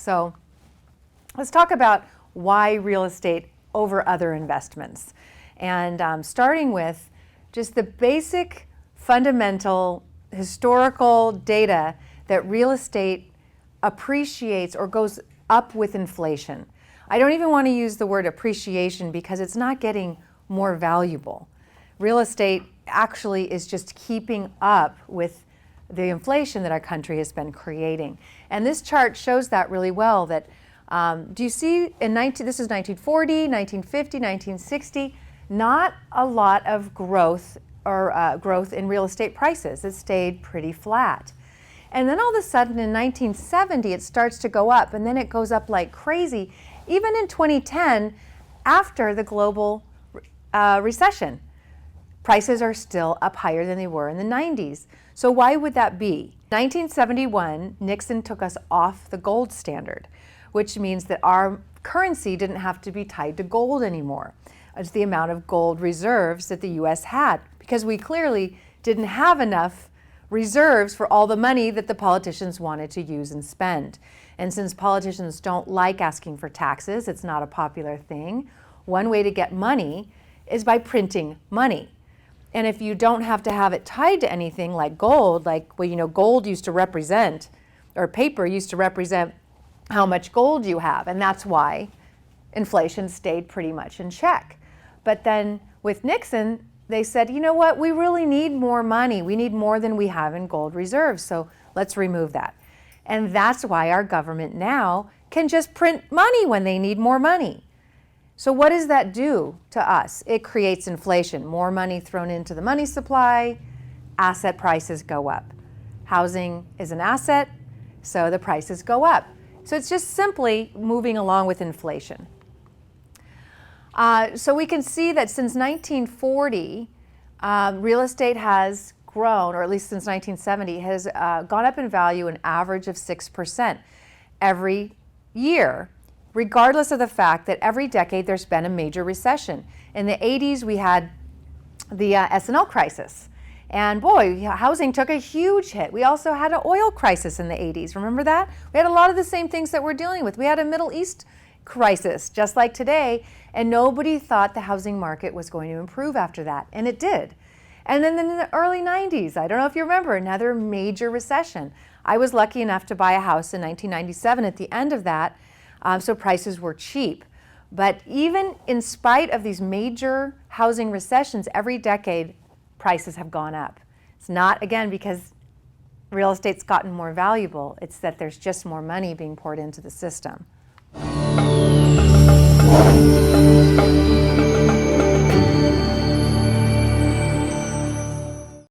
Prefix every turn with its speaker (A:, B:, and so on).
A: So let's talk about why real estate over other investments. And starting with just the basic fundamental historical data that real estate appreciates or goes up with inflation. I don't even want to use the word appreciation because it's not getting more valuable. Real estate actually is just keeping up with the inflation that our country has been creating. And this chart shows that really well. That do you see this is 1940, 1950, 1960, not a lot of growth or growth in real estate prices. It stayed pretty flat. And then all of a sudden in 1970, it starts to go up, and then it goes up like crazy. Even in 2010, after the global recession, prices are still up higher than they were in the 90s. So why would that be? 1971, Nixon took us off the gold standard, which means that our currency didn't have to be tied to gold anymore. It's the amount of gold reserves that the U.S. had, because we clearly didn't have enough reserves for all the money that the politicians wanted to use and spend. And since politicians don't like asking for taxes, it's not a popular thing, one way to get money is by printing money. And if you don't have to have it tied to anything like gold, gold used to represent, or paper used to represent how much gold you have, and that's why inflation stayed pretty much in check. But then with Nixon, they said, you know what, we really need more money. We need more than we have in gold reserves, so let's remove that. And that's why our government now can just print money when they need more money. So what does that do to us? It creates inflation. More money thrown into the money supply, asset prices go up. Housing is an asset, so the prices go up. So it's just simply moving along with inflation. So we can see that since 1940, real estate has grown, or at least since 1970, has gone up in value an average of 6% every year, regardless of the fact that every decade there's been a major recession. In the 80s, we had the S&L crisis. And boy, housing took a huge hit. We also had an oil crisis in the 80s. Remember that? We had a lot of the same things that we're dealing with. We had a Middle East crisis, just like today, and nobody thought the housing market was going to improve after that, and it did. And then in the early 90s, I don't know if you remember, another major recession. I was lucky enough to buy a house in 1997 at the end of that, so prices were cheap. But even in spite of these major housing recessions, every decade, prices have gone up. It's not, again, because real estate's gotten more valuable. It's that there's just more money being poured into the system.